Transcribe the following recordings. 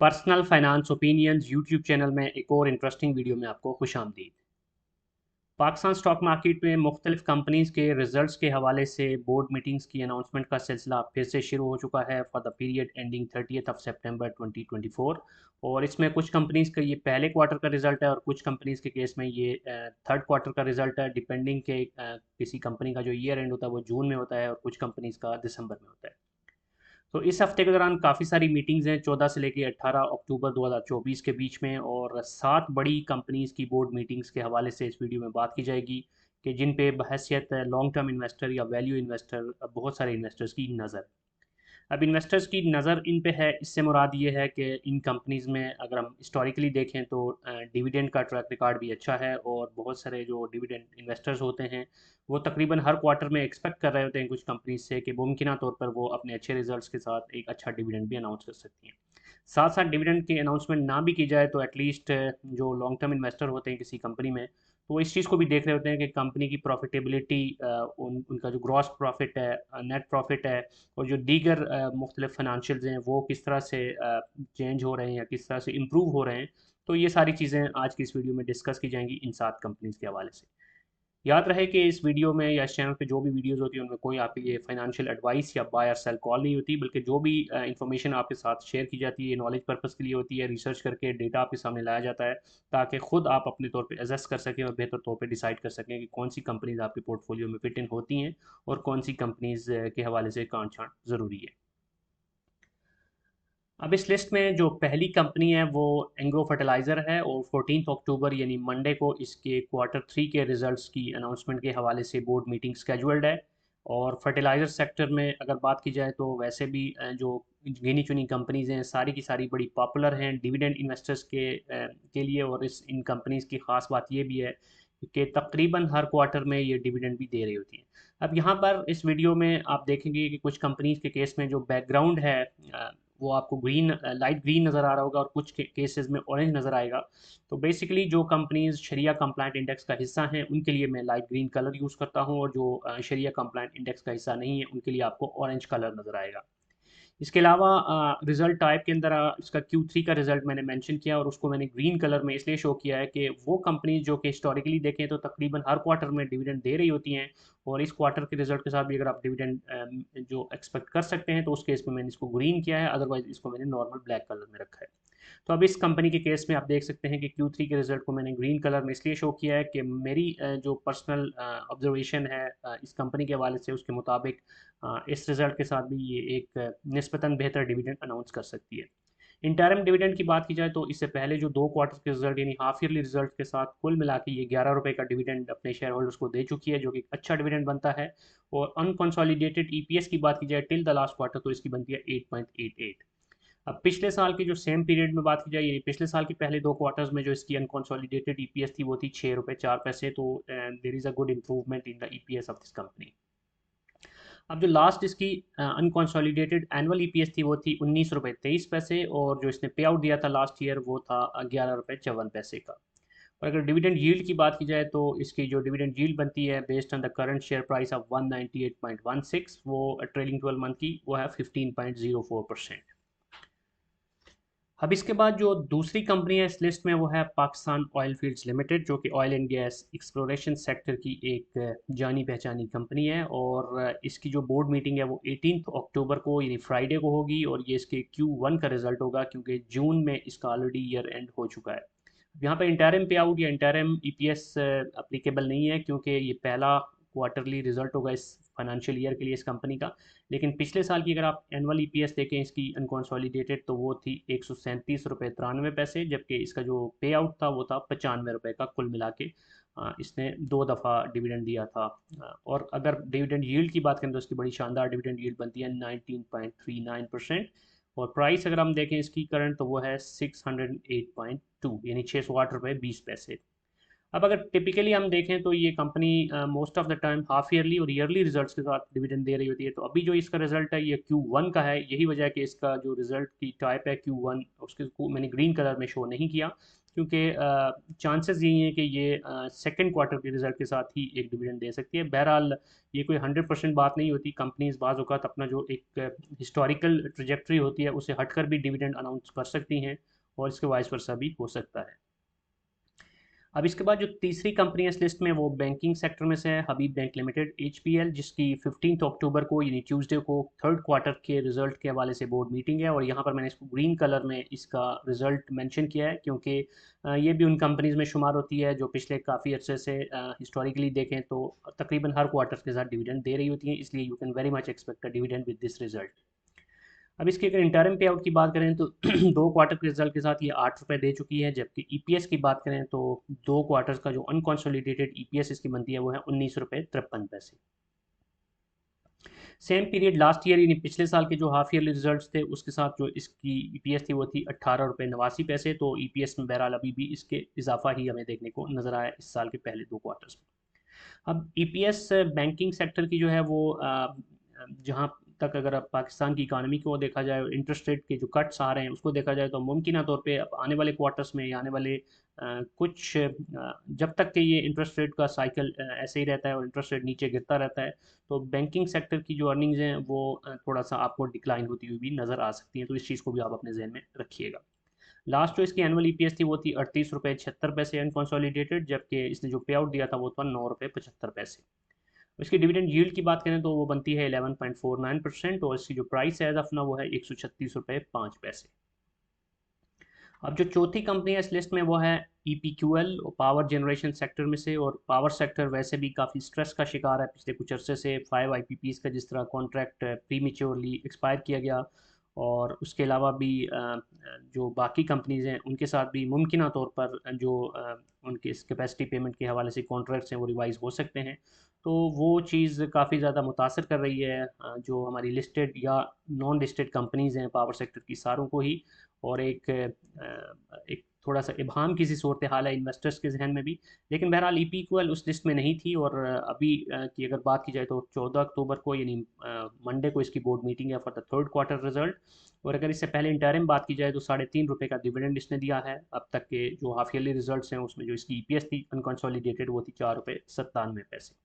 Personal finance opinions YouTube channel में एक और इंटरेस्टिंग वीडियो में आपको खुशामदीद। पाकिस्तान स्टॉक मार्केट में मुख्तलिफ कंपनीज़ के रिजल्ट्स के हवाले से बोर्ड मीटिंग्स की अनाउंसमेंट का सिलसिला फिर से शुरू हो चुका है फॉर द पीरियड एंडिंग 30 सितंबर 2024। और इसमें कुछ कंपनीज़ का ये पहले क्वार्टर का रिजल्ट है और कुछ कंपनीज़ के केस में ये थर्ड क्वार्टर का रिजल्ट है, डिपेंडिंग के किसी कंपनी का जो ईयर एंड होता है वो जून में होता है और कुछ कंपनीज़ का दिसंबर में होता है। तो इस हफ्ते के दौरान काफ़ी सारी मीटिंग्स हैं, 14 से लेकर 18 अक्टूबर 2024 के बीच में, और 7 बड़ी कंपनीज़ की बोर्ड मीटिंग्स के हवाले से इस वीडियो में बात की जाएगी कि जिन पे बहैसियत लॉन्ग टर्म इन्वेस्टर या वैल्यू इन्वेस्टर बहुत सारे इन्वेस्टर्स की नज़र। अब इन्वेस्टर्स की नज़र इन पे है, इससे मुराद ये है कि इन कंपनीज़ में अगर हम हिस्टोरिकली देखें तो डिविडेंड का ट्रैक रिकॉर्ड भी अच्छा है, और बहुत सारे जो डिविडेंड इन्वेस्टर्स होते हैं वो तकरीबन हर क्वार्टर में एक्सपेक्ट कर रहे होते हैं कुछ कंपनीज से कि मुमकिन तौर पर वो अपने अच्छे रिजल्ट्स के साथ एक अच्छा डिविडेंड भी अनाउंस कर सकती हैं। साथ साथ डिविडेंड की अनाउंसमेंट ना भी की जाए तो एटलीस्ट जो लॉन्ग टर्म इन्वेस्टर होते हैं किसी कंपनी में, तो वो इस चीज़ को भी देख रहे होते हैं कि कंपनी की प्रॉफिटेबिलिटी, उनका जो ग्रॉस प्रॉफिट है, नेट प्रॉफिट है, और जो दीगर मुख्तलिफ फाइनेंशियल्स हैं वो किस तरह से चेंज हो रहे हैं या किस तरह से इम्प्रूव हो रहे हैं। तो ये सारी चीज़ें आज की इस वीडियो में डिस्कस की जाएंगी इन 7 कंपनीज़ के हवाले से। याद रहे कि इस वीडियो में या इस चैनल पे जो भी वीडियोस होती हैं उनमें कोई आपके लिए फाइनेंशियल एडवाइस या बाय और सेल कॉल नहीं होती, बल्कि जो भी इंफॉर्मेशन आपके साथ शेयर की जाती है ये नॉलेज पर्पस के लिए होती है। रिसर्च करके डेटा आपके सामने लाया जाता है ताकि खुद आप अपने तौर पे एसेस कर सकें और बेहतर तौर पे डिसाइड कर सकें कि कौन सी कंपनीज आपके पोर्टफोलियो में फिट इन होती हैं और कौन सी कंपनीज के हवाले से कांट छांट ज़रूरी है। अब इस लिस्ट में जो पहली कंपनी है वो एंग्रो फर्टिलाइज़र है, और 14 अक्टूबर यानी मंडे को इसके क्वार्टर 3 के रिजल्ट्स की अनाउंसमेंट के हवाले से बोर्ड मीटिंग स्केजुअल्ड है। और फर्टिलाइज़र सेक्टर में अगर बात की जाए तो वैसे भी जो गिनी चुनी कंपनीज़ हैं सारी की सारी बड़ी पॉपुलर हैं डिविडेंड इन्वेस्टर्स के लिए, और इस इन कंपनीज़ की ख़ास बात ये भी है कि तकरीबन हर क्वार्टर में ये डिविडेंड भी दे रही होती हैं। अब यहाँ पर इस वीडियो में आप देखेंगे कि कुछ कंपनीज़ के केस में जो बैकग्राउंड है वो आपको ग्रीन, लाइट ग्रीन नज़र आ रहा होगा, और कुछ केसेस में ऑरेंज नज़र आएगा। तो बेसिकली जो कंपनीज शरिया कंप्लाइंट इंडेक्स का हिस्सा हैं उनके लिए मैं लाइट ग्रीन कलर यूज़ करता हूँ, और जो शरिया कंप्लाइंट इंडेक्स का हिस्सा नहीं है उनके लिए आपको ऑरेंज कलर नज़र आएगा। इसके अलावा रिज़ल्ट टाइप के अंदर इसका Q3 का रिज़ल्ट मैंने मेंशन किया, और उसको मैंने ग्रीन कलर में इसलिए शो किया है कि वो कंपनी जो कि हिस्टोरिकली देखें तो तकरीबन हर क्वार्टर में डिविडेंड दे रही होती हैं, और इस क्वार्टर के रिज़ल्ट के साथ भी अगर आप डिविडेंड जो एक्सपेक्ट कर सकते हैं तो उस केस में मैंने इसको ग्रीन किया है, अदरवाइज़ इसको मैंने नॉर्मल ब्लैक कलर में रखा है। तो अब इस कंपनी के केस में आप देख सकते हैं कि Q3 के रिजल्ट को मैंने ग्रीन कलर में इसलिए शो किया है कि मेरी जो पर्सनल ऑब्जर्वेशन है इस कंपनी के हवाले से उसके मुताबिक इस रिजल्ट के साथ भी ये एक निस्बतन बेहतर डिविडेंड अनाउंस कर सकती है। इंटरम डिविडेंड की बात की जाए तो इससे पहले जो 2 क्वार्टर के रिजल्ट यानी हाफ ईयरली रिजल्ट के साथ कुल मिला के ये 11 रुपये का डिविडेंड अपने शेयर होल्डर्स को दे चुकी है, जो कि अच्छा डिविडेंड बनता है। और अनकंसोलिडेटेड ईपीएस की बात की जाए टिल द लास्ट क्वार्टर तो इसकी बनती है 8.88। अब पिछले साल की जो सेम पीरियड में बात की जाए, यानी पिछले साल के पहले 2 क्वार्टर्स में जो इसकी अनकंसोलिडेटेड ईपीएस थी वो थी 6 रुपये 4 पैसे। तो there is a good improvement in the EPS of this company. अब जो लास्ट इसकी अनकंसोलिडेटेड एनुअल ईपीएस थी वो थी 19 रुपये 23 पैसे, और जो इसने पे आउट दिया था लास्ट ईयर वो था 11 रुपये 54 पैसे का। और अगर डिविडेंड यील्ड की बात की जाए तो इसकी जो डिविडेंड यील्ड बनती है based on the current share price of 198.16, वो ट्रेलिंग 12 मंथ की वो है 15.04%। अब इसके बाद जो दूसरी कंपनी है इस लिस्ट में वो है पाकिस्तान ऑयल फील्ड्स लिमिटेड, जो कि oil and gas exploration sector की एक जानी पहचानी कंपनी है। और इसकी जो बोर्ड मीटिंग है वो 18 अक्टूबर को यानी फ्राइडे को होगी, और ये इसके Q1 का रिजल्ट होगा क्योंकि जून में इसका ऑलरेडी ईयर एंड हो चुका है। यहाँ पर इंटरम पे आउट या इंटरम ईपीएस अप्लीकेबल नहीं है क्योंकि ये पहला क्वार्टरली रिजल्ट होगा इस फाइनेंशियल ईयर के लिए इस कंपनी का। लेकिन पिछले साल की अगर आप एनुअल ईपीएस देखें इसकी अनकॉन्सोलिडेटेड तो वो थी 137 रुपये 93 पैसे, जबकि इसका जो पे आउट था वो था 95 रुपये का कुल मिला के। इसने 2 दफ़ा डिविडेंड दिया था। और अगर डिविडेंड यील्ड की बात करें तो इसकी बड़ी शानदार डिविडेंड यील्ड बनती है 19.39%। और प्राइस अगर हम देखें इसकी करंट तो वो है 608.2 यानी 608 रुपये 20 पैसे। अब अगर टिपिकली हम देखें तो ये company most of the time half yearly और ईयरली रिजल्ट्स के साथ डिविडेंड दे रही होती है। तो अभी जो इसका रिजल्ट है ये Q1 का है, यही वजह है कि इसका जो रिजल्ट की टाइप है Q1, उसके को मैंने ग्रीन कलर में शो नहीं किया, क्योंकि चांसेस यही हैं कि ये सेकेंड क्वार्टर के रिजल्ट के साथ ही एक डिविडेंड दे सकती है। बहरहाल ये कोई 100% बात नहीं होती, कंपनीज बाज़ औक़ात अपना जो एक हिस्टोरिकल ट्रजेक्ट्री होती है उसे हटकर भी डिविडेंड अनाउंस कर सकती हैं, और इसके वाइस वर्सा भी हो सकता है। अब इसके बाद जो तीसरी कंपनी है इस लिस्ट में वो बैंकिंग सेक्टर में से है, हबीब बैंक लिमिटेड HPL, जिसकी 15 अक्टूबर को यानी ट्यूसडे को थर्ड क्वार्टर के रिजल्ट के हवाले से बोर्ड मीटिंग है। और यहाँ पर मैंने इसको ग्रीन कलर में इसका रिजल्ट मेंशन किया है, क्योंकि ये भी उन कंपनीज में शुमार होती है जो पिछले काफ़ी अर्से से हिस्टोरिकली देखें तो तकरीबन हर क्वार्टर के साथ डिविडेंड दे रही होती हैं, इसलिए you can very much expect a dividend with this result. अब इसके अगर इंटरम पे आउट की बात करें तो दो क्वार्टर के रिजल्ट के साथ ये 8 रुपये दे चुकी है, जबकि ईपीएस की बात करें तो दो क्वार्टर्स का जो अनकॉन्सोलिडेटेड ईपीएस इसकी बनती है वो है 19 रुपये 53 पैसे। सेम पीरियड लास्ट ईयर यानी पिछले साल के जो हाफ ईयरली रिजल्ट्स थे उसके साथ जो इसकी ईपीएस थी वो थी 18 रुपये 89 पैसे। तो ईपीएस में बहरहाल अभी भी इसके इजाफा ही हमें देखने को नजर आया इस साल के पहले दो क्वार्टर्स में। अब ईपीएस बैंकिंग सेक्टर की जो है वो जहाँ तक अगर अब पाकिस्तान की इकानमी को देखा जाए, इंटरेस्ट रेट के जो कट्स आ रहे हैं उसको देखा जाए, तो मुमकिन तौर पे अब आने वाले क्वार्टर्स में या आने वाले जब तक कि ये इंटरेस्ट रेट का साइकिल ऐसे ही रहता है और इंटरेस्ट रेट नीचे गिरता रहता है, तो बैंकिंग सेक्टर की जो अर्निंग्स हैं वो थोड़ा सा आपको डिक्लाइन होती हुई भी नज़र आ सकती हैं। तो इस चीज़ को भी आप अपने जहन में रखिएगा। लास्ट जो इसकी एनुअल ईपीएस थी वो थी 38 रुपये 76 पैसे अनकॉन्सोलिडेटेड, जबकि इसने जो पे आउट दिया था वो था 9 रुपये 75 पैसे। इसकी डिविडेंड यील्ड की बात करें तो वो बनती है 11.49%, और इसकी जो प्राइस है एज ऑफ नाउ वो है 136 रुपये 5 पैसे। अब जो चौथी कंपनी है इस लिस्ट में वो है EPQL, पावर जनरेशन सेक्टर में से। और पावर सेक्टर वैसे भी काफ़ी स्ट्रेस का शिकार है पिछले कुछ अरसे से। 5 IPPs का जिस तरह कॉन्ट्रैक्ट प्रीमेच्योरली एक्सपायर किया गया, और उसके अलावा भी जो बाकी कंपनीज़ हैं उनके साथ भी मुमकिन तौर पर जो उनके कैपेसिटी पेमेंट के हवाले से कॉन्ट्रैक्ट्स हैं वो रिवाइज़ हो सकते हैं। तो वो चीज़ काफ़ी ज़्यादा मुतासर कर रही है जो हमारी लिस्टेड या नॉन लिस्टेड कंपनीज़ हैं पावर सेक्टर की, सारों को ही। और एक थोड़ा सा इबहम की सी सूरत हाल है इन्वेस्टर्स के जहन में भी। लेकिन बहरहाल EPQL उस लिस्ट में नहीं थी। और अभी की अगर बात की जाए तो 14 अक्टूबर को यानी मंडे को इसकी बोर्ड मीटिंग है for the third quarter result. और अगर इससे पहले इंटरिम बात की जाए तो 3.5 रुपये का डिविडेंड इसने दिया है। अब तक के जो हाफ ईयरली रिजल्ट्स हैं उसमें जो इसकी ईपीएस थी अनकॉन्सोलिडेटेड वो थी 4 रुपये 97 पैसे।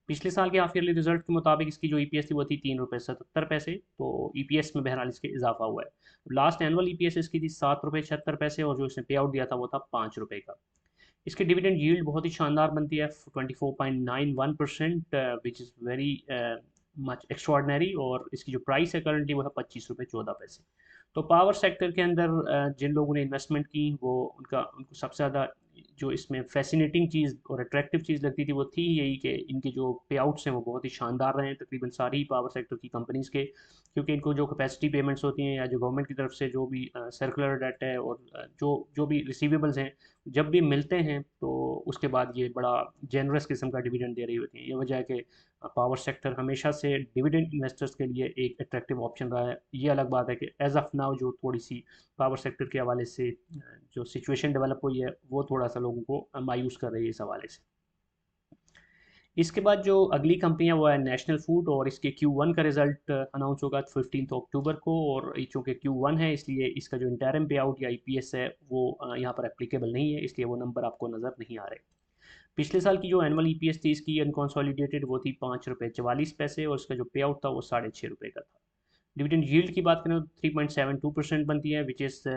पिछले साल के हाफ ईयरली रिजल्ट के मुताबिक इसकी जो ईपीएस थी वो थी 3 रुपये 77 पैसे। तो ईपीएस में बहरहाल इसके इजाफा हुआ है। लास्ट एनुअल ईपीएस इसकी थी 7 रुपये 76 पैसे, और जो इसने पे आउट दिया था वो था 5 रुपये का। इसकी डिविडेंड यील्ड बहुत ही शानदार बनती है 24.91%, which is very much extraordinary. और इसकी जो प्राइस है करंटली वो है 25 रुपये 14 पैसे। तो पावर सेक्टर के अंदर जिन लोगों ने इन्वेस्टमेंट की वो उनको सबसे ज़्यादा जो इसमें फैसिनेटिंग चीज़ और अट्रैक्टिव चीज़ लगती थी वो थी यही कि इनके जो पे आउट्स हैं वो बहुत ही शानदार रहे हैं तकरीबन सारी पावर सेक्टर की कंपनीज़ के। क्योंकि इनको जो कैपेसिटी पेमेंट्स होती हैं या जो गवर्नमेंट की तरफ से जो भी सर्कुलर डेट है और जो जो भी रिसीवेबल्स हैं, जब भी मिलते हैं तो उसके बाद ये बड़ा जेनरस किस्म का डिविडेंड दे रही होती है। ये वजह है कि पावर सेक्टर हमेशा से डिविडेंड इन्वेस्टर्स के लिए एक अट्रैक्टिव ऑप्शन रहा है। ये अलग बात है कि एज ऑफ नाउ जो थोड़ी सी पावर सेक्टर के हवाले से जो सिचुएशन डेवलप हुई है वो थोड़ा सा लोगों को मायूस कर रही है इस हवाले से। इसके बाद जो अगली कंपनी है वो है नेशनल फूड, और इसके Q1 का रिजल्ट अनाउंस होगा 15 अक्टूबर को। और चूँकि Q1 है इसलिए इसका जो इंटरिम पे आउट या ईपीएस है वो यहाँ पर एप्लीकेबल नहीं है, इसलिए वो नंबर आपको नज़र नहीं आ रहे। पिछले साल की जो एनुअल ईपीएस थी इसकी अनकॉन्सोलिडेटेड वो थी 5 रुपये 44 पैसे, और उसका जो पे आउट था वो 6.5 रुपये का था। डिविडेंड यील्ड की बात करें तो 3.72% बनती है, विच इज़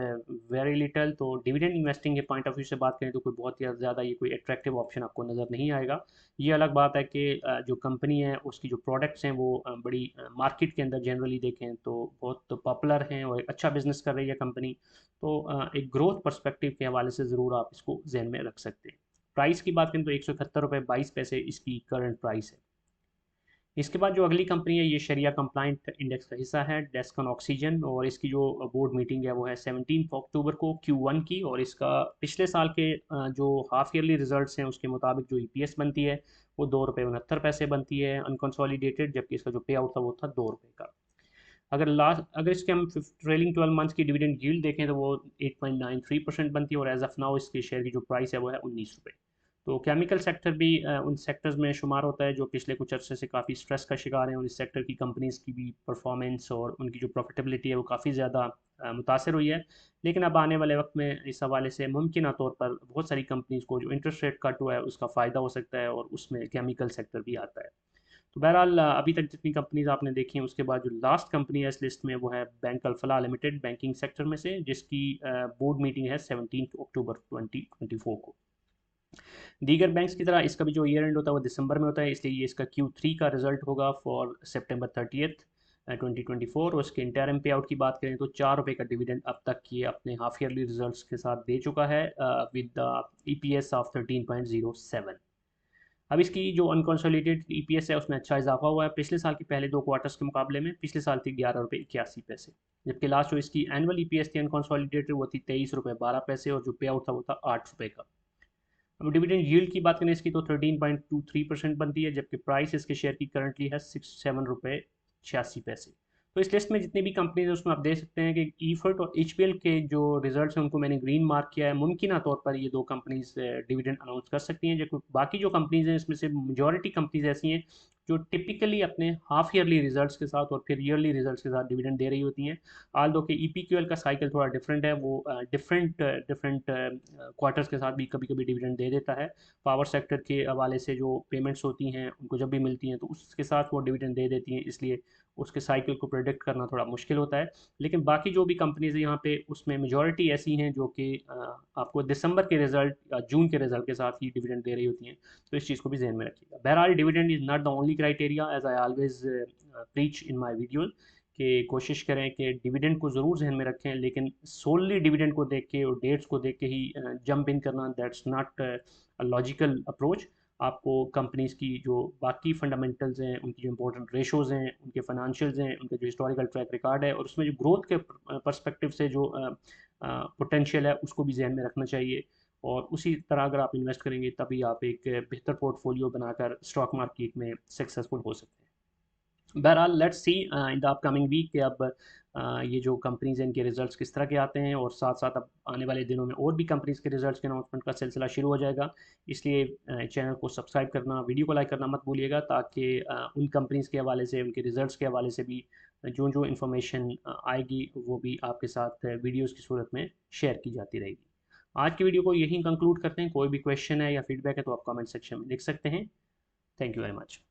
वेरी लिटल। तो डिविडेंड इन्वेस्टिंग के पॉइंट ऑफ व्यू से बात करें तो कोई बहुत ही ज़्यादा ये कोई अट्रैक्टिव ऑप्शन आपको नज़र नहीं आएगा। ये अलग बात है कि जो कंपनी है उसकी जो प्रोडक्ट्स हैं वो बड़ी मार्केट के अंदर जनरली देखें तो बहुत पॉपुलर हैं और एक अच्छा बिजनेस कर रही है कंपनी। तो एक ग्रोथ पर्सपेक्टिव के हवाले से ज़रूर आप इसको जहन में रख सकते हैं। प्राइस की बात करें तो 171 रुपये 22 पैसे इसकी करंट प्राइस है। इसके बाद जो अगली कंपनी है ये शरिया कंप्लाइंट इंडेक्स का हिस्सा है, डेस्कन ऑक्सीजन। और इसकी जो बोर्ड मीटिंग है वो है 17 अक्टूबर को Q1 की। और इसका पिछले साल के जो हाफ ईयरली रिजल्ट्स हैं उसके मुताबिक जो ईपीएस बनती है वो 2 रुपये 69 पैसे बनती है अनकंसोलिडेटेड, जबकि इसका जो पे आउट था वो था 2 रुपये का। अगर इसके हम ट्रेलिंग 12 मंथ्स की डिविडेंड यील्ड देखें तो वो 8.93% बनती है, और एज ऑफ नाउ इसके शेयर की जो प्राइस है वो है 19 रुपये। तो केमिकल सेक्टर भी उन सेक्टर्स में शुमार होता है जो पिछले कुछ अरसे से काफ़ी स्ट्रेस का शिकार हैं, और इस सेक्टर की कंपनीज़ की भी परफॉर्मेंस और उनकी जो प्रॉफिटेबिलिटी है वो काफ़ी ज़्यादा मुतासर हुई है। लेकिन अब आने वाले वक्त में इस हवाले से मुमकिन तौर पर बहुत सारी कंपनीज़ को जो इंटरेस्ट रेट कट हुआ है उसका फ़ायदा हो सकता है, और उसमें केमिकल सेक्टर भी आता है। तो बहरहाल अभी तक जितनी कंपनीज आपने देखी हैं उसके बाद जो लास्ट कंपनी है इस लिस्ट में वो है bank Alfalah limited, banking sector में से, जिसकी बोर्ड मीटिंग है 17 अक्टूबर 2024 को। दीगर बैंक्स की तरह इसका भी जो ईयर एंड होता है वो दिसंबर में होता है, इसलिए ये इसका Q3 का रिजल्ट होगा फॉर सितंबर 30 2024। और उसके इंटरम पे आउट की बात करें तो ₹4 का डिविडेंड अब तक ये अपने हाफ ईयरली रिजल्ट्स के साथ दे चुका है विद द EPS ऑफ 13.07। अब इसकी जो अनकंसोलिडेटेड EPS है उसमें अच्छा इजाफा हुआ है पिछले साल के पहले 2 क्वार्टर्स के मुकाबले में। पिछले साल थी ₹11.81, जबकि लास्ट जो इसकी एनुअल EPS थी अनकंसोलिडेटेड वो थी ₹23.12, और जो पे आउट था वो था ₹8 का। अब डिविडेंड यील्ड की बात करें इसकी तो 13.23% बनती है, जबकि प्राइस इसके शेयर की करंटली है ₹67.86। तो इस लिस्ट में जितनी भी कंपनीज है उसमें आप देख सकते हैं कि ईफर्ट और HPL के जो रिजल्ट्स हैं उनको मैंने ग्रीन मार्क किया है। मुमकिन तौर पर ये दो कंपनीज डिविडेंड अनाउंस कर सकती हैं, जबकि बाकी जो कंपनीज हैं इसमें से मेजॉरिटी कंपनीज ऐसी हैं जो टिपिकली अपने हाफ ईयरली रिजल्ट्स के साथ और फिर ईयरली रिजल्ट्स के साथ डिविडेंड दे रही होती हैं। आल दो के EPQL का साइकिल थोड़ा डिफरेंट है, वो डिफरेंट डिफरेंट क्वार्टर्स के साथ भी कभी कभी डिविडेंड दे देता है। पावर सेक्टर के हवाले से जो पेमेंट्स होती हैं उनको जब भी मिलती हैं तो उसके साथ वो डिविडेंड दे देती हैं, इसलिए उसके साइकिल को प्रेडिक्ट करना थोड़ा मुश्किल होता है। लेकिन बाकी जो भी कंपनीज हैं यहाँ पे उसमें मेजॉरिटी ऐसी हैं जो कि आपको दिसंबर के रिजल्ट या जून के रिजल्ट के साथ ही डिविडेंड दे रही होती हैं। तो इस चीज़ को भी जहन में रखिएगा। बहरहाल dividend is not the only criteria, as I always preach in my videos, कि कोशिश करें कि डिविडेंड को ज़रूर जहन में रखें, लेकिन सोनली डिविडेंड को देख के और डेट्स को देख के ही जंप इन करना, that's not a logical approach. आपको कंपनीज़ की जो बाकी फंडामेंटल्स हैं, उनकी जो इंपॉर्टेंट रेशोज़ हैं, उनके फाइनेंशियल्स हैं, उनका जो हिस्टोरिकल ट्रैक रिकॉर्ड है और उसमें जो ग्रोथ के पर्सपेक्टिव से जो पोटेंशियल है उसको भी जहन में रखना चाहिए। और उसी तरह अगर आप इन्वेस्ट करेंगे तभी आप एक बेहतर पोर्टफोलियो बनाकर स्टॉक मार्केट में सक्सेसफुल हो सकते हैं। बहरहाल let's see in the upcoming week कि अब ये जो कंपनीज हैं इनके रिजल्ट्स किस तरह के आते हैं, और साथ साथ अब आने वाले दिनों में और भी कंपनीज के रिजल्ट्स के अनाउंसमेंट का सिलसिला शुरू हो जाएगा। इसलिए चैनल को सब्सक्राइब करना, वीडियो को लाइक करना मत भूलिएगा, ताकि उन कंपनीज के हवाले से, उनके रिजल्ट्स के हवाले से भी जो जो इन्फॉर्मेशन आएगी वो भी आपके साथ वीडियोज़ की सूरत में शेयर की जाती रहेगी। आज की वीडियो को यहीं कंक्लूड करते हैं। कोई भी क्वेश्चन है या फीडबैक है तो आप कमेंट सेक्शन में लिख सकते हैं। Thank you very much.